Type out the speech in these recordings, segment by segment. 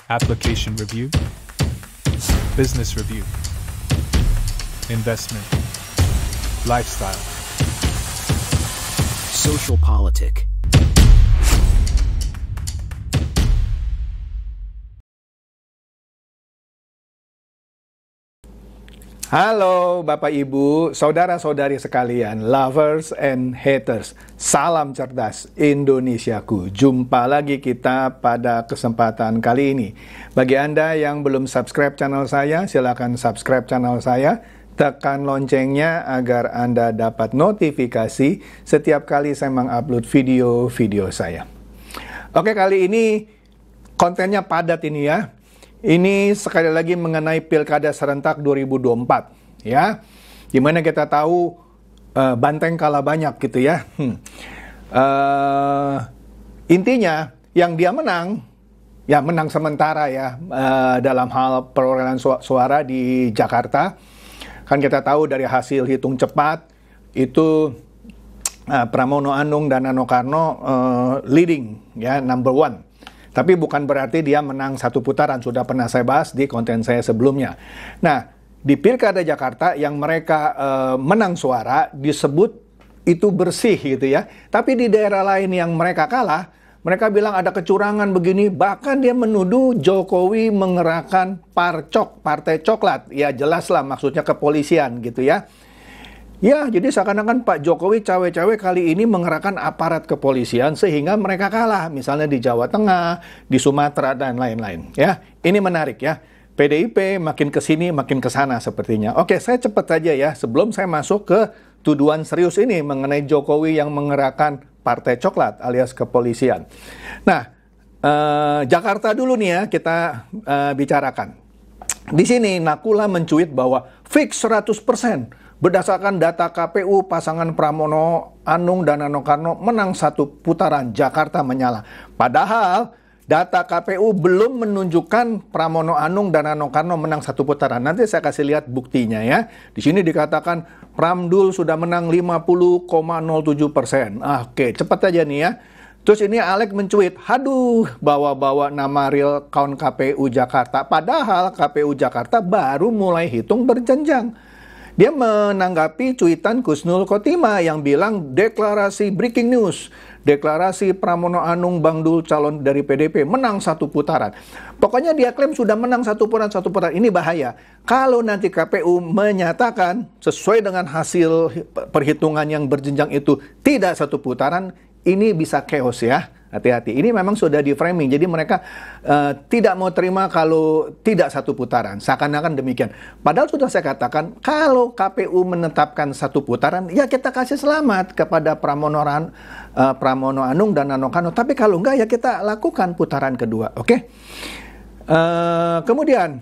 application review, business review, investment, lifestyle, social politic. Halo Bapak Ibu, saudara-saudari sekalian, lovers and haters. Salam cerdas Indonesiaku. Jumpa lagi kita pada kesempatan kali ini. Bagi Anda yang belum subscribe channel saya, silakan subscribe channel saya. Tekan loncengnya agar Anda dapat notifikasi setiap kali saya mengupload video-video saya. Oke, kali ini kontennya padat ini ya. Ini sekali lagi mengenai Pilkada Serentak 2024 ya. Dimana kita tahu banteng kalah banyak gitu ya. Intinya yang dia menang, ya menang sementara ya dalam hal perolehan suara di Jakarta. Kan kita tahu dari hasil hitung cepat itu Pramono Anung dan Rano Karno leading ya, number one. Tapi bukan berarti dia menang satu putaran, sudah pernah saya bahas di konten saya sebelumnya. Nah, di Pilkada Jakarta yang mereka menang suara disebut itu bersih gitu ya. Tapi di daerah lain yang mereka kalah, mereka bilang ada kecurangan begini. Bahkan dia menuduh Jokowi mengerahkan parcok, partai coklat. Ya jelaslah maksudnya kepolisian gitu ya. Ya, jadi seakan-akan Pak Jokowi cawe-cawe kali ini mengerahkan aparat kepolisian sehingga mereka kalah. Misalnya di Jawa Tengah, di Sumatera, dan lain-lain. Ya, ini menarik ya. PDIP makin ke sini, makin ke sana sepertinya. Oke, saya cepat saja ya. Sebelum saya masuk ke tuduhan serius ini mengenai Jokowi yang mengerahkan partai coklat alias kepolisian. Nah, Jakarta dulu nih ya kita bicarakan. Di sini Nakula mencuit bahwa fix 100%. Berdasarkan data KPU, pasangan Pramono Anung dan Rano Karno menang satu putaran, Jakarta menyala. Padahal data KPU belum menunjukkan Pramono Anung dan Rano Karno menang satu putaran. Nanti saya kasih lihat buktinya ya. Di sini dikatakan Pramdul sudah menang 50,07%. Oke, cepat aja nih ya. Terus ini Alex mencuit, haduh, bawa-bawa nama real count KPU Jakarta. Padahal KPU Jakarta baru mulai hitung berjenjang. Dia menanggapi cuitan Kusnul Khotimah yang bilang deklarasi breaking news. Deklarasi Pramono Anung Bang Dul calon dari PDP menang satu putaran. Pokoknya dia klaim sudah menang satu putaran. Ini bahaya. Kalau nanti KPU menyatakan sesuai dengan hasil perhitungan yang berjenjang itu tidak satu putaran, ini bisa chaos ya. Hati-hati. Ini memang sudah di framing. Jadi mereka tidak mau terima kalau tidak satu putaran. Seakan-akan demikian. Padahal sudah saya katakan, kalau KPU menetapkan satu putaran, ya kita kasih selamat kepada Pramono Anung dan Rano Karno. Tapi kalau enggak, ya kita lakukan putaran kedua. Oke? Kemudian,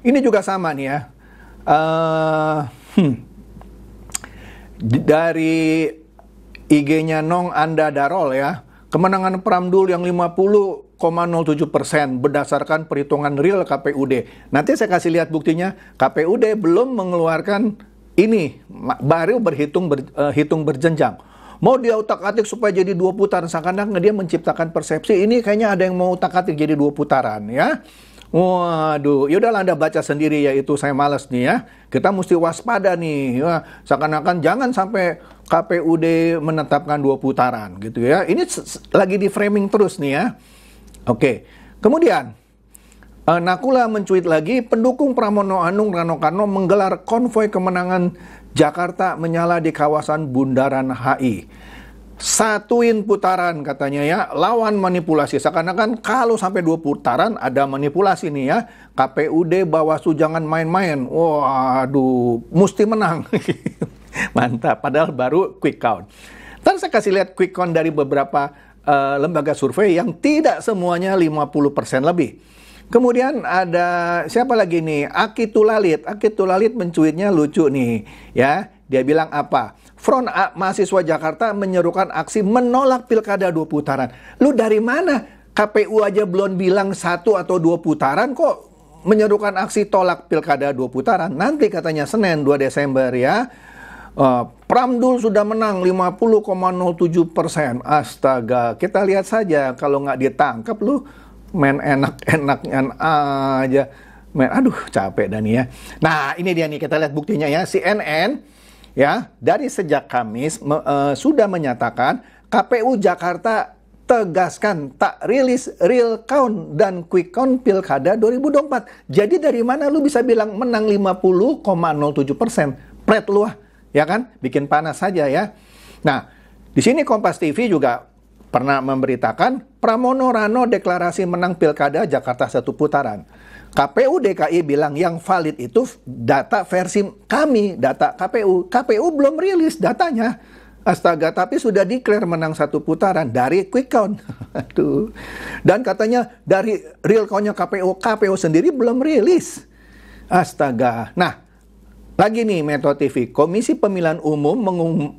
ini juga sama nih ya. Dari IG-nya Nong Anda Darol ya. Kemenangan Pramdul yang 50,07% berdasarkan perhitungan real KPUD. Nanti saya kasih lihat buktinya. KPUD belum mengeluarkan ini, baru hitung berjenjang. Mau dia utak-atik supaya jadi 2 putaran, seakan-akan dia menciptakan persepsi ini kayaknya ada yang mau utak-atik jadi 2 putaran ya. Waduh, yaudahlah Anda baca sendiri ya, itu saya malas nih ya. Kita mesti waspada nih ya. Seakan-akan jangan sampai KPUD menetapkan 2 putaran gitu ya. Ini lagi di framing terus nih ya. Oke. Kemudian Nakula mencuit lagi, pendukung Pramono Anung Rano Karno menggelar konvoi kemenangan Jakarta menyala di kawasan Bundaran HI. Satuin putaran katanya ya, lawan manipulasi. Seakan-akan kalau sampai 2 putaran ada manipulasi nih ya. KPUD Bawaslu jangan main-main. Waduh, mesti menang. Mantap, padahal baru quick count. Ntar saya kasih lihat quick count dari beberapa lembaga survei yang tidak semuanya 50% lebih. Kemudian ada siapa lagi nih? Aki Tulalit. Aki Tulalit mencuitnya lucu nih ya. Dia bilang apa? Front Mahasiswa Jakarta menyerukan aksi menolak pilkada 2 putaran. Lu dari mana? KPU aja belum bilang 1 atau 2 putaran kok menyerukan aksi tolak pilkada 2 putaran. Nanti katanya Senin 2 Desember ya. Pramdul sudah menang 50,07%. Astaga, kita lihat saja kalau nggak ditangkap lu main enak-enaknya aja. Aduh, capek Dani ya. Nah, ini dia nih, kita lihat buktinya ya. CNN ya, dari sejak Kamis sudah menyatakan KPU Jakarta tegaskan tak rilis real count dan quick count Pilkada 2024. Jadi dari mana lu bisa bilang menang 50,07%? Pret lu ya kan? Bikin panas saja ya. Nah, di sini Kompas TV juga pernah memberitakan Pramono Rano deklarasi menang Pilkada Jakarta 1 putaran. KPU DKI bilang yang valid itu data versi kami, data KPU. KPU belum rilis datanya. Astaga, tapi sudah declare menang 1 putaran dari quick count. Aduh. Dan katanya dari real count-nya KPU sendiri belum rilis. Astaga. Nah, lagi nih Metro TV, Komisi Pemilihan Umum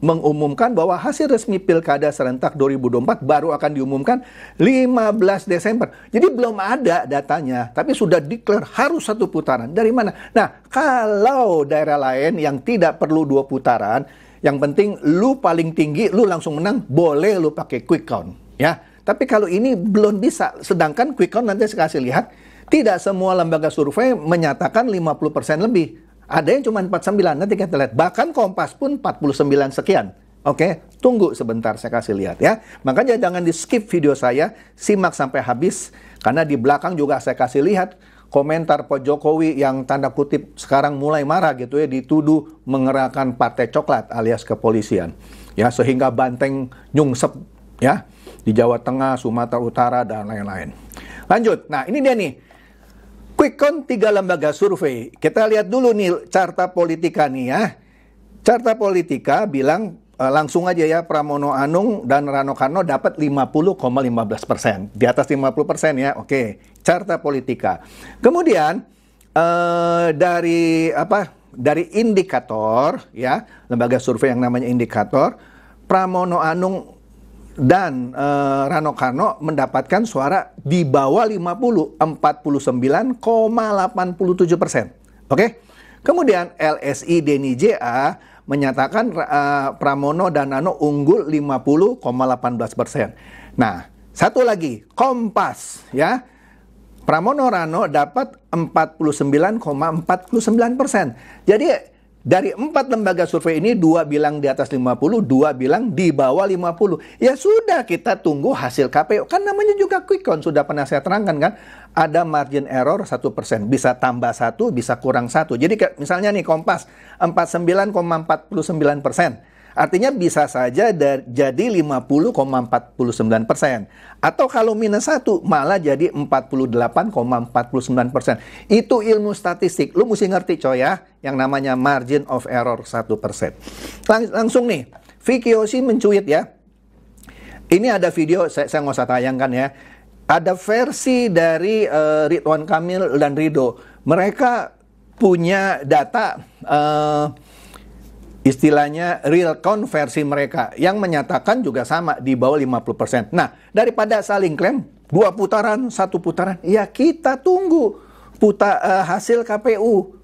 mengumumkan bahwa hasil resmi Pilkada serentak 2024 baru akan diumumkan 15 Desember. Jadi belum ada datanya, tapi sudah declare harus 1 putaran. Dari mana? Nah, kalau daerah lain yang tidak perlu 2 putaran, yang penting lu paling tinggi, lu langsung menang, boleh lu pakai quick count. Ya. Tapi kalau ini belum bisa, sedangkan quick count nanti saya kasih lihat, tidak semua lembaga survei menyatakan 50% lebih. Ada yang cuma 49, nanti kita lihat. Bahkan Kompas pun 49 sekian. Oke, tunggu sebentar saya kasih lihat ya. Makanya jangan di skip video saya, simak sampai habis. Karena di belakang juga saya kasih lihat komentar Pak Jokowi yang tanda kutip sekarang mulai marah gitu ya, dituduh mengerahkan partai coklat alias kepolisian. Ya, sehingga banteng nyungsep ya di Jawa Tengah, Sumatera Utara dan lain-lain. Lanjut. Nah, ini dia nih. Quick count 3 lembaga survei. Kita lihat dulu nih Carta Politika nih ya. Carta Politika bilang langsung aja ya, Pramono Anung dan Rano Karno dapat 50,15%. Di atas 50% ya. Oke, Carta Politika. Kemudian dari indikator ya, lembaga survei yang namanya indikator, Pramono Anung dan Rano Karno mendapatkan suara di bawah 50, 49,87%. Oke. Kemudian LSI Denny JA menyatakan Pramono dan Rano unggul 50,18%. Nah, satu lagi, Kompas ya. Pramono Rano dapat 49,49%. Jadi dari 4 lembaga survei ini, 2 bilang di atas 50, 2 bilang di bawah 50. Ya sudah, kita tunggu hasil KPU. Kan namanya juga quick count, sudah pernah saya terangkan kan. Ada margin error 1%. Bisa tambah 1, bisa kurang 1. Jadi misalnya nih Kompas, 49,49%. Artinya bisa saja jadi 50,49%. Atau kalau minus 1 malah jadi 48,49%. Itu ilmu statistik. Lu mesti ngerti coy ya. Yang namanya margin of error 1%. Langsung nih. Vicky Yosi mencuit ya. Ini ada video, saya nggak usah tayangkan ya. Ada versi dari Ridwan Kamil dan Ridho. Mereka punya data istilahnya real count versi mereka yang menyatakan juga sama di bawah 50%. Nah, daripada saling klaim 2 putaran, 1 putaran, ya kita tunggu hasil KPU.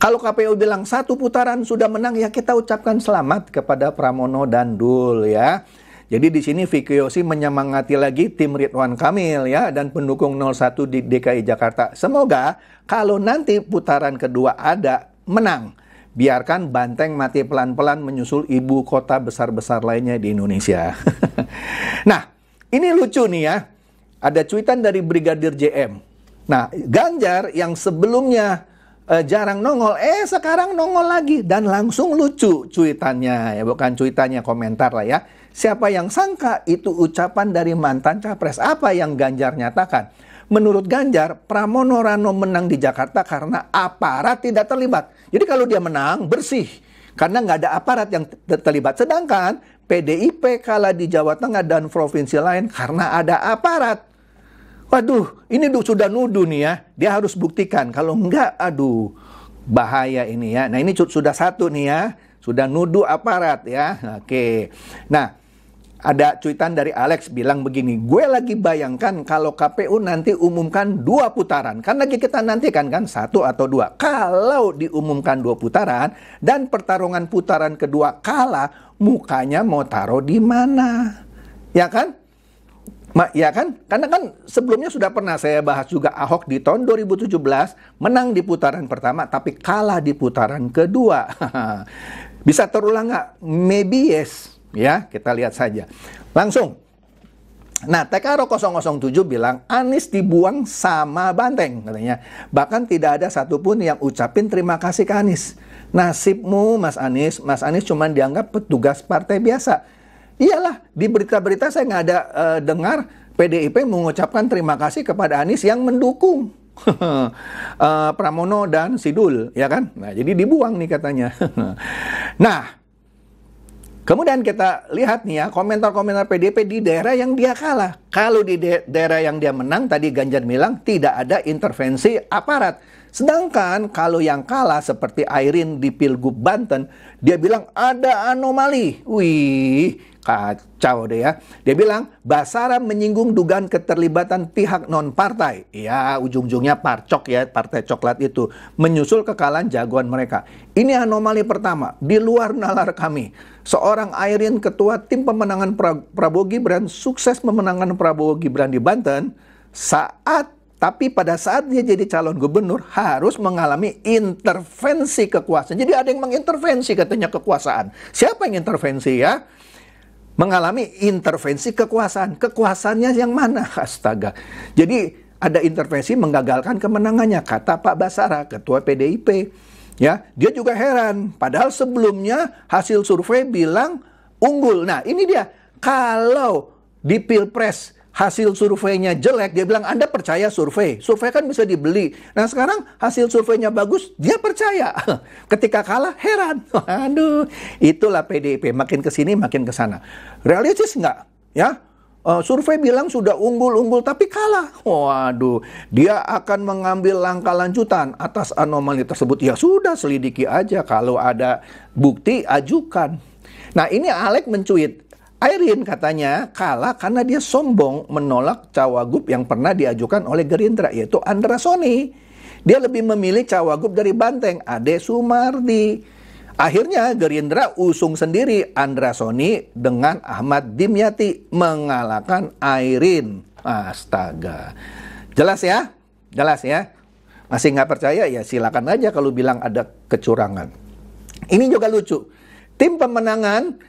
Kalau KPU bilang 1 putaran sudah menang, ya kita ucapkan selamat kepada Pramono dan Dul ya. Jadi di sini Vicky Yosi menyemangati lagi tim Ridwan Kamil ya dan pendukung 01 di DKI Jakarta. Semoga kalau nanti putaran kedua ada menang. Biarkan banteng mati pelan-pelan menyusul ibu kota besar-besar lainnya di Indonesia. Nah, ini lucu nih ya. Ada cuitan dari Brigadir JM. Nah, Ganjar yang sebelumnya jarang nongol, sekarang nongol lagi. Dan langsung lucu cuitannya. Ya, bukan cuitannya, komentar lah ya. Siapa yang sangka itu ucapan dari mantan capres. Apa yang Ganjar nyatakan? Menurut Ganjar, Pramono Rano menang di Jakarta karena aparat tidak terlibat. Jadi kalau dia menang, bersih. Karena nggak ada aparat yang terlibat. Sedangkan PDIP kalah di Jawa Tengah dan provinsi lain karena ada aparat. Waduh, ini sudah nuduh nih ya. Dia harus buktikan. Kalau enggak, aduh, bahaya ini ya. Nah, ini sudah satu nih ya. Sudah nuduh aparat ya. Oke. Nah, ada cuitan dari Alex bilang begini, gue lagi bayangkan kalau KPU nanti umumkan 2 putaran. Kan lagi kita nantikan kan 1 atau 2. Kalau diumumkan 2 putaran dan pertarungan putaran kedua kalah, mukanya mau taruh di mana? Ya kan? Ya kan? Karena kan sebelumnya sudah pernah saya bahas juga Ahok di tahun 2017 menang di putaran pertama tapi kalah di putaran kedua. Bisa terulang nggak? Maybe yes. Ya, kita lihat saja. Langsung. Nah, TKRO 007 bilang Anies dibuang sama Banteng katanya. Bahkan tidak ada satupun yang ucapin terima kasih ke Anies. Nasibmu Mas Anies cuma dianggap petugas partai biasa. Iyalah, di berita-berita saya nggak ada dengar PDIP mengucapkan terima kasih kepada Anies yang mendukung Pramono dan Sidul, ya kan? Nah, jadi dibuang nih katanya. Nah, kemudian kita lihat nih ya, komentar-komentar PDIP di daerah yang dia kalah. Kalau di daerah yang dia menang, tadi Ganjar bilang tidak ada intervensi aparat. Sedangkan kalau yang kalah seperti Airin di Pilgub Banten, dia bilang ada anomali. Wih, kacau deh ya. Dia bilang Basara menyinggung dugaan keterlibatan pihak non-partai. Ya, ujung-ujungnya parcok ya, partai coklat itu. Menyusul kekalahan jagoan mereka. Ini anomali pertama, di luar nalar kami. Seorang Airin, ketua tim pemenangan Prabowo Gibran, sukses memenangkan Prabowo Gibran di Banten, tapi pada saat dia jadi calon gubernur harus mengalami intervensi kekuasaan. Jadi ada yang mengintervensi katanya kekuasaan. Siapa yang intervensi ya? Mengalami intervensi kekuasaan. Kekuasaannya yang mana? Astaga. Jadi ada intervensi menggagalkan kemenangannya, kata Pak Basara, ketua PDIP. Ya, dia juga heran. Padahal sebelumnya hasil survei bilang unggul. Nah, ini dia. Kalau di Pilpres hasil surveinya jelek, dia bilang Anda percaya survei. Survei kan bisa dibeli. Nah sekarang hasil surveinya bagus, dia percaya. Ketika kalah, heran. Aduh, itulah PDIP. Makin ke sini, makin ke sana. Realistis nggak? Ya, survei bilang sudah unggul-unggul, tapi kalah. Waduh, dia akan mengambil langkah lanjutan atas anomali tersebut. Ya sudah, selidiki aja. Kalau ada bukti, ajukan. Nah ini Alek mencuit. Airin katanya kalah karena dia sombong menolak cawagup yang pernah diajukan oleh Gerindra, yaitu Andra Soni. Dia lebih memilih cawagup dari Banteng, Ade Sumardi. Akhirnya Gerindra usung sendiri Andra Soni dengan Ahmad Dimyati mengalahkan Airin. Astaga. Jelas ya? Jelas ya? Masih nggak percaya ya silakan aja kalau bilang ada kecurangan. Ini juga lucu. Tim pemenangan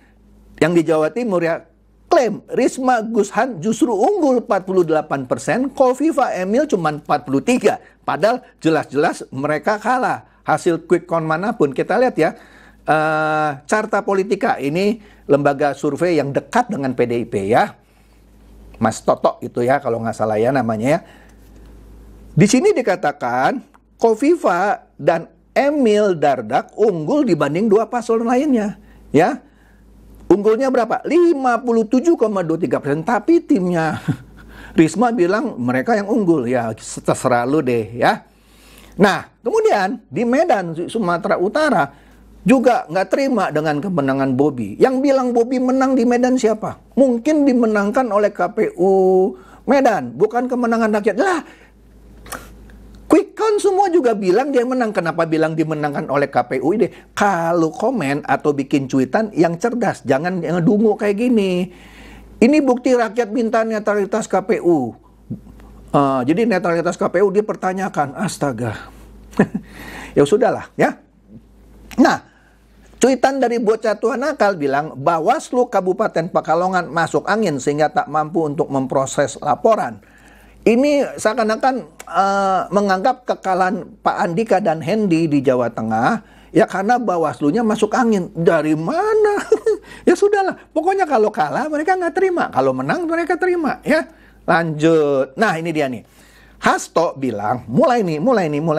yang di Jawa Timur ya, klaim Risma Gushan justru unggul 48%, Kofifa Emil cuma 43%. Padahal jelas-jelas mereka kalah. Hasil quick count manapun, kita lihat ya, Carta Politika, ini lembaga survei yang dekat dengan PDIP ya. Mas Toto itu ya, kalau nggak salah ya namanya ya. Di sini dikatakan Kofifa dan Emil Dardak unggul dibanding dua paslon lainnya ya. Unggulnya berapa? 57,23%. Tapi timnya Risma bilang mereka yang unggul. Ya, terserah lu deh ya. Nah, kemudian di Medan, Sumatera Utara juga nggak terima dengan kemenangan Bobi. Yang bilang Bobi menang di Medan siapa? Mungkin dimenangkan oleh KPU Medan. Bukan kemenangan rakyat. Lah, quick count semua juga bilang dia menang. Kenapa bilang dimenangkan oleh KPU ini? Kalau komen atau bikin cuitan yang cerdas, jangan yang dungu kayak gini. Ini bukti rakyat minta netralitas KPU. Jadi netralitas KPU dipertanyakan. Astaga. Ya sudahlah ya. Nah, cuitan dari bocah tua nakal bilang Bawaslu Kabupaten Pekalongan masuk angin sehingga tak mampu untuk memproses laporan. Ini seakan-akan menganggap kekalahan Pak Andika dan Hendy di Jawa Tengah ya karena Bawaslunya masuk angin. Dari mana? Ya sudahlah, pokoknya kalau kalah mereka nggak terima, kalau menang mereka terima ya. Lanjut. Nah ini dia nih. Hasto bilang, mulai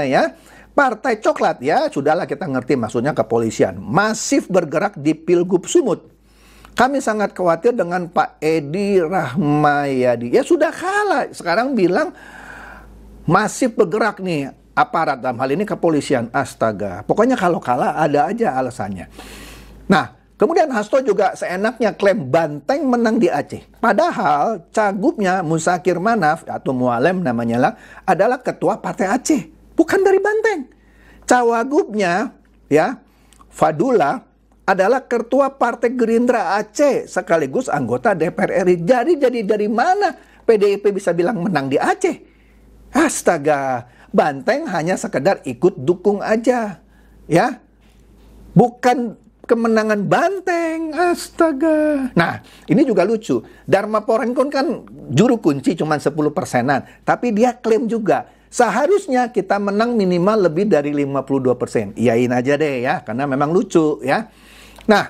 ya. Partai coklat ya, sudahlah kita ngerti maksudnya kepolisian. Masif bergerak di Pilgub Sumut. Kami sangat khawatir dengan Pak Edi Rahmayadi. Ya sudah kalah. Sekarang bilang masif bergerak nih aparat dalam hal ini kepolisian. Astaga. Pokoknya kalau kalah ada aja alasannya. Nah, kemudian Hasto juga seenaknya klaim Banteng menang di Aceh. Padahal cagupnya Musakir Manaf atau Mualem namanya lah adalah ketua partai Aceh. Bukan dari Banteng. Cawagupnya ya Fadula adalah ketua partai Gerindra Aceh sekaligus anggota DPR RI. Jadi dari mana PDIP bisa bilang menang di Aceh? Astaga, Banteng hanya sekedar ikut dukung aja, ya. Bukan kemenangan Banteng, astaga. Nah, ini juga lucu. Dharma Porenkon kan juru kunci cuma 10%-an, tapi dia klaim juga, seharusnya kita menang minimal lebih dari 52%. Iyain aja deh ya, karena memang lucu ya. Nah,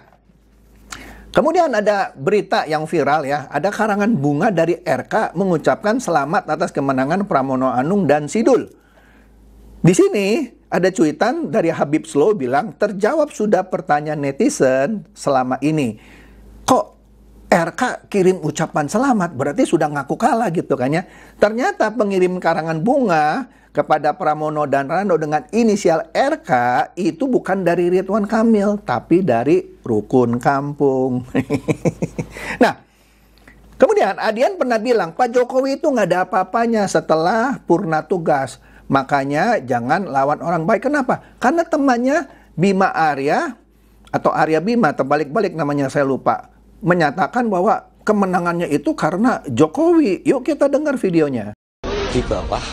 kemudian ada berita yang viral ya, ada karangan bunga dari RK mengucapkan selamat atas kemenangan Pramono Anung dan Sidul. Di sini ada cuitan dari Habib Slow bilang, terjawab sudah pertanyaan netizen selama ini. Kok RK kirim ucapan selamat, berarti sudah ngaku kalah gitu kan ya. Ternyata pengirim karangan bunga kepada Pramono dan Rando dengan inisial RK itu bukan dari Ridwan Kamil, tapi dari Rukun Kampung. Nah, kemudian Adian pernah bilang, Pak Jokowi itu nggak ada apa-apanya setelah purna tugas. Makanya jangan lawan orang baik. Kenapa? Karena temannya Bima Arya, atau Arya Bima, terbalik-balik namanya saya lupa, menyatakan bahwa kemenangannya itu karena Jokowi. Yuk kita dengar videonya. Di bawah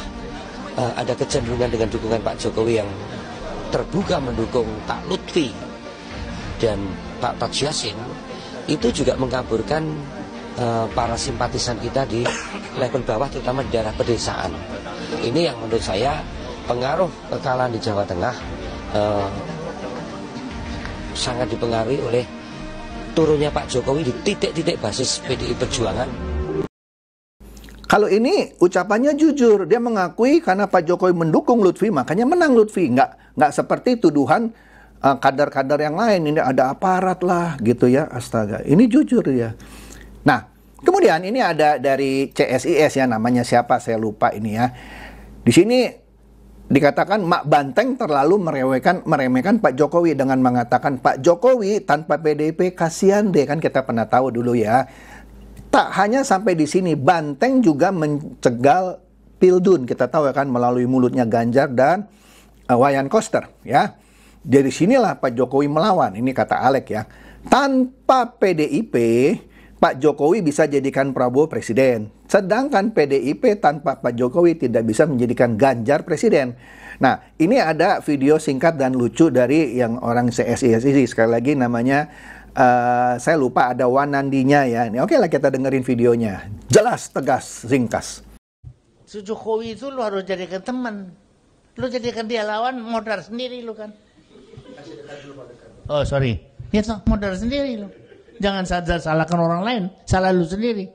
ada kecenderungan dengan dukungan Pak Jokowi yang terbuka mendukung Pak Lutfi dan Pak Taj Yassin, itu juga mengkaburkan para simpatisan kita di level bawah, terutama di daerah pedesaan. Ini yang menurut saya pengaruh kekalahan di Jawa Tengah sangat dipengaruhi oleh turunnya Pak Jokowi di titik-titik basis PDI Perjuangan. Kalau ini ucapannya jujur, dia mengakui karena Pak Jokowi mendukung Lutfi, makanya menang Lutfi. Nggak seperti tuduhan kader-kader yang lain, ini ada aparat lah gitu ya, astaga. Ini jujur ya. Nah, kemudian ini ada dari CSIS ya, namanya siapa saya lupa ini ya. Di sini dikatakan Mak Banteng terlalu meremehkan Pak Jokowi dengan mengatakan Pak Jokowi tanpa PDIP kasihan deh, kan kita pernah tahu dulu ya. Tak hanya sampai di sini, Banteng juga mencegal Pildun, kita tahu ya kan, melalui mulutnya Ganjar dan Wayan Koster ya. Dari sinilah Pak Jokowi melawan, ini kata Alek ya. Tanpa PDIP, Pak Jokowi bisa jadikan Prabowo presiden. Sedangkan PDIP tanpa Pak Jokowi tidak bisa menjadikan Ganjar presiden. Nah, ini ada video singkat dan lucu dari yang orang CSIS ini. Sekali lagi namanya, saya lupa, ada Wanandinya ya. Ini oke lah, kita dengerin videonya. Jelas, tegas, ringkas. Jokowi itu lu harus jadikan teman. Lu jadikan dia lawan, modal sendiri lu kan. Oh sorry, itu modal sendiri lu. Jangan salahkan orang lain, salah lu sendiri.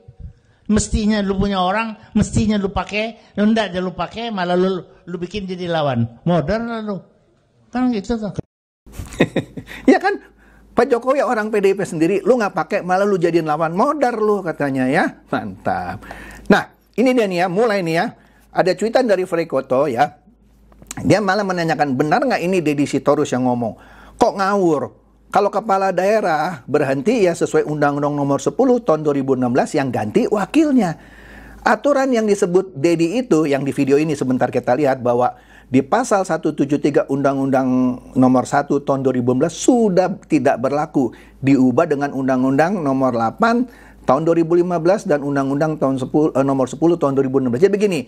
Mestinya lu punya orang, mestinya lu pakai, enggak aja lu pakai, malah lu bikin jadi lawan. Modal lu. Kan gitu tuh. Ya kan? Pak Jokowi orang PDIP sendiri, lu nggak pakai, malah lu jadiin lawan, modar lu katanya ya. Mantap. Nah, ini dia nih ya, mulai nih ya. Ada cuitan dari Frekoto ya. Dia malah menanyakan, benar nggak ini Deddy Sitorus yang ngomong? Kok ngawur? Kalau kepala daerah berhenti ya sesuai Undang-Undang Nomor 10 tahun 2016 yang ganti wakilnya. Aturan yang disebut Deddy itu, yang di video ini sebentar kita lihat bahwa di pasal 173 Undang-Undang Nomor 1 tahun 2015 sudah tidak berlaku. Diubah dengan Undang-Undang Nomor 8 tahun 2015 dan Undang-Undang Nomor 10 tahun 2016. Jadi begini,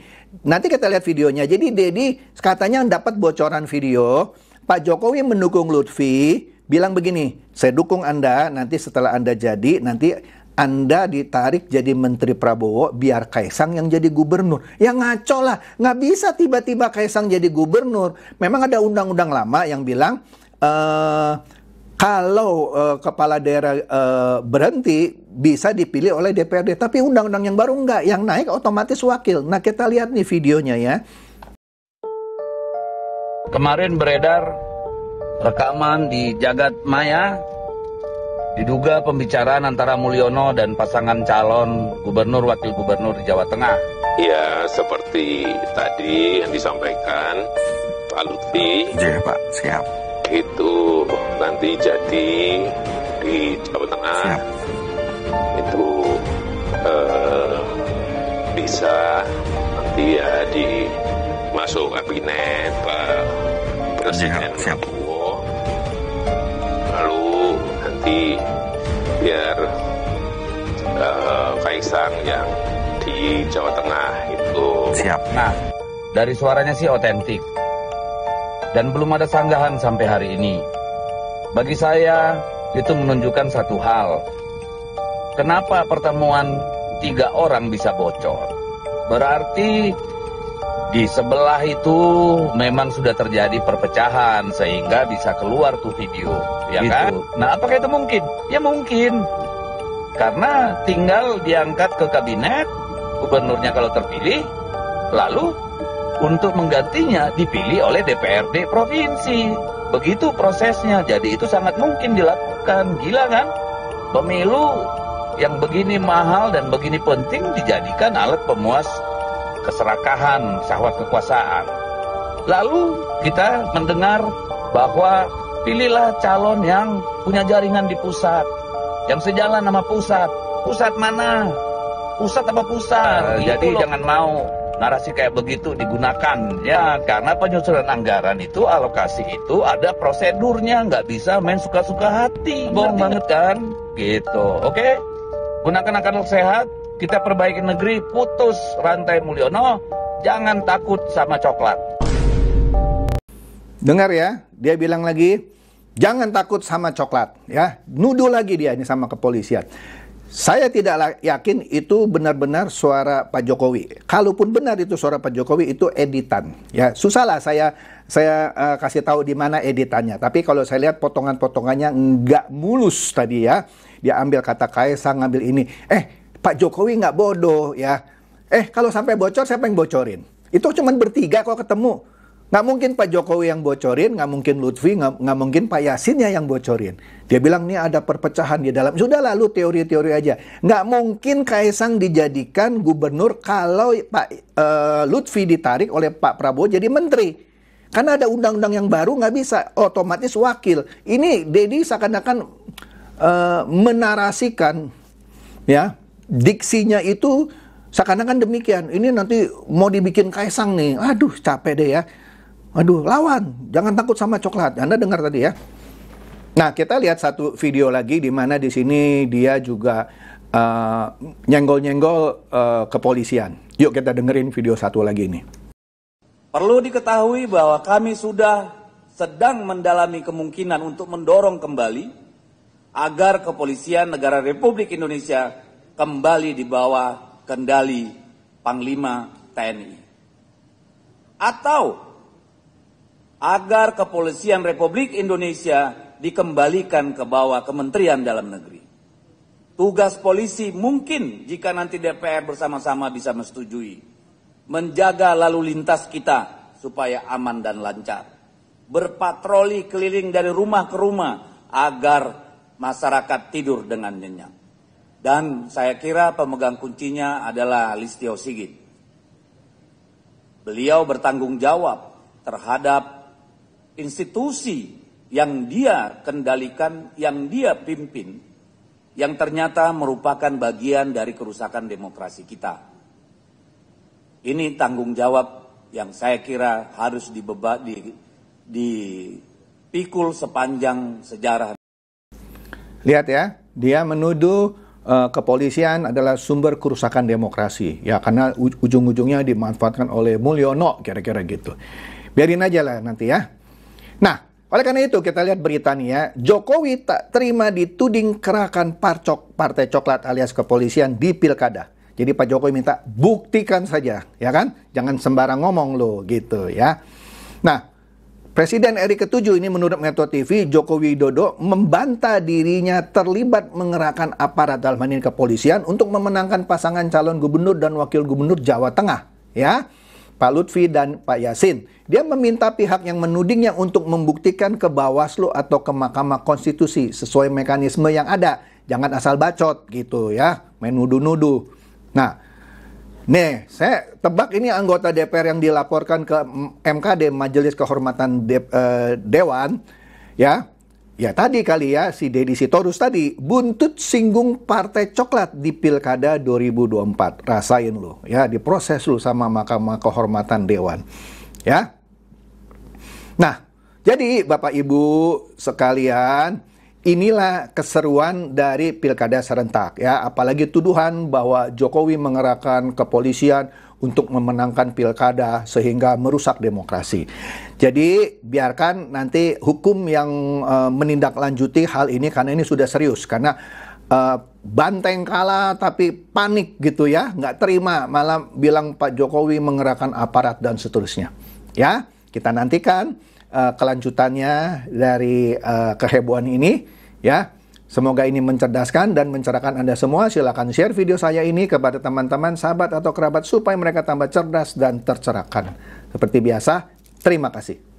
nanti kita lihat videonya. Jadi Deddy katanya dapat bocoran video, Pak Jokowi mendukung Lutfi, bilang begini, saya dukung Anda, nanti setelah Anda jadi, nanti Anda ditarik jadi Menteri Prabowo, biar Kaisang yang jadi gubernur. Ya ngaco lah, nggak bisa tiba-tiba Kaisang jadi gubernur. Memang ada undang-undang lama yang bilang, kalau kepala daerah berhenti, bisa dipilih oleh DPRD. Tapi undang-undang yang baru enggak, yang naik otomatis wakil. Nah kita lihat nih videonya ya. Kemarin beredar rekaman di Jagat Maya, diduga pembicaraan antara Mulyono dan pasangan calon gubernur wakil gubernur di Jawa Tengah. Ya, seperti tadi yang disampaikan Pak Lutfi. Ya Pak, siap. Itu nanti jadi di Jawa Tengah. Siap. Itu bisa nanti ya di masuk kabinet Pak Presiden Prabowo. Lalu nanti biar Kaisang yang di Jawa Tengah itu. Siap. Nah, dari suaranya sih otentik. Dan belum ada sanggahan sampai hari ini. Bagi saya, itu menunjukkan satu hal. Kenapa pertemuan 3 orang bisa bocor? Berarti di sebelah itu memang sudah terjadi perpecahan sehingga bisa keluar tuh video, ya gitu. Kan? Nah, apakah itu mungkin? Ya mungkin. Karena tinggal diangkat ke kabinet, gubernurnya kalau terpilih, lalu untuk menggantinya dipilih oleh DPRD provinsi. Begitu prosesnya, jadi itu sangat mungkin dilakukan. Gila kan? Pemilu yang begini mahal dan begini penting dijadikan alat pemuas keserakahan, syahwat kekuasaan. Lalu kita mendengar bahwa pilihlah calon yang punya jaringan di pusat, yang sejalan sama pusat. Pusat mana? Pusat apa pusat? Jadi jangan mau narasi kayak begitu digunakan. Ya, karena penyusunan anggaran itu, alokasi itu ada prosedurnya, nggak bisa main suka-suka hati. Bohong banget kan? Gitu, oke? Gunakan akal sehat, kita perbaiki negeri, putus rantai Mulyono, jangan takut sama coklat. Dengar ya, dia bilang lagi, jangan takut sama coklat. Ya, nuduh lagi dia ini sama kepolisian. Saya tidak yakin itu benar-benar suara Pak Jokowi. Kalaupun benar itu suara Pak Jokowi, itu editan. Ya, susah lah saya kasih tahu di mana editannya. Tapi kalau saya lihat potongan-potongannya nggak mulus tadi ya. Dia ambil kata Kaisang, ngambil ini. Pak Jokowi nggak bodoh ya. Kalau sampai bocor, siapa yang bocorin? Itu cuma bertiga kok ketemu. Nggak mungkin Pak Jokowi yang bocorin, nggak mungkin Lutfi, nggak mungkin Pak Yasinnya yang bocorin. Dia bilang ini ada perpecahan di dalam. Sudah lalu teori-teori aja. Nggak mungkin Kaisang dijadikan gubernur kalau Pak Lutfi ditarik oleh Pak Prabowo jadi menteri. Karena ada undang-undang yang baru, nggak bisa otomatis wakil. Ini Dedi seakan-akan menarasikan ya, diksinya itu seakan-akan demikian. Ini nanti mau dibikin Kaisang nih. Aduh, capek deh ya. Aduh, lawan. Jangan takut sama coklat. Anda dengar tadi ya. Nah, kita lihat satu video lagi di mana di sini dia juga nyenggol-nyenggol kepolisian. Yuk kita dengerin video satu lagi ini. Perlu diketahui bahwa kami sudah sedang mendalami kemungkinan untuk mendorong kembali agar kepolisian negara Republik Indonesia kembali di bawah kendali Panglima TNI. Atau agar kepolisian Republik Indonesia dikembalikan ke bawah Kementerian Dalam Negeri. Tugas polisi mungkin jika nanti DPR bersama-sama bisa menyetujui, menjaga lalu lintas kita supaya aman dan lancar. Berpatroli keliling dari rumah ke rumah agar masyarakat tidur dengan nyenyak. Dan saya kira pemegang kuncinya adalah Listio Sigit. Beliau bertanggung jawab terhadap institusi yang dia kendalikan, yang dia pimpin, yang ternyata merupakan bagian dari kerusakan demokrasi kita. Ini tanggung jawab yang saya kira harus dipikul sepanjang sejarah. Lihat ya, dia menuduh kepolisian adalah sumber kerusakan demokrasi. Ya, karena ujung-ujungnya dimanfaatkan oleh Mulyono, kira-kira gitu. Biarin aja lah nanti ya. Nah, oleh karena itu kita lihat berita nih ya. Jokowi tak terima dituding gerakan Partai Coklat alias kepolisian di Pilkada. Jadi Pak Jokowi minta buktikan saja, ya kan? Jangan sembarang ngomong lo, gitu ya. Nah, Presiden RI ke-7 ini menurut Metro TV, Joko Widodo membantah dirinya terlibat mengerahkan aparat dalam hal ini kepolisian untuk memenangkan pasangan calon gubernur dan wakil gubernur Jawa Tengah, ya. Pak Lutfi dan Pak Yasin. Dia meminta pihak yang menudingnya untuk membuktikan ke Bawaslu atau ke Mahkamah Konstitusi sesuai mekanisme yang ada. Jangan asal bacot gitu ya, main nuduh-nuduh. Nah, nih, saya tebak ini anggota DPR yang dilaporkan ke MKD, Majelis Kehormatan Dewan, ya. Ya tadi kali ya, si Deddy Sitorus tadi, buntut singgung Partai Coklat di Pilkada 2024. Rasain lo, ya, diproses lo sama Mahkamah Kehormatan Dewan, ya. Nah, jadi Bapak Ibu sekalian, inilah keseruan dari pilkada serentak ya, apalagi tuduhan bahwa Jokowi mengerahkan kepolisian untuk memenangkan pilkada sehingga merusak demokrasi. Jadi biarkan nanti hukum yang menindaklanjuti hal ini, karena ini sudah serius, karena banteng kalah tapi panik gitu ya, nggak terima, malah bilang Pak Jokowi mengerahkan aparat dan seterusnya. Ya, kita nantikan kelanjutannya dari kehebohan ini ya. Semoga ini mencerdaskan dan mencerahkan Anda semua. Silakan share video saya ini kepada teman-teman, sahabat atau kerabat supaya mereka tambah cerdas dan tercerahkan. Seperti biasa, terima kasih.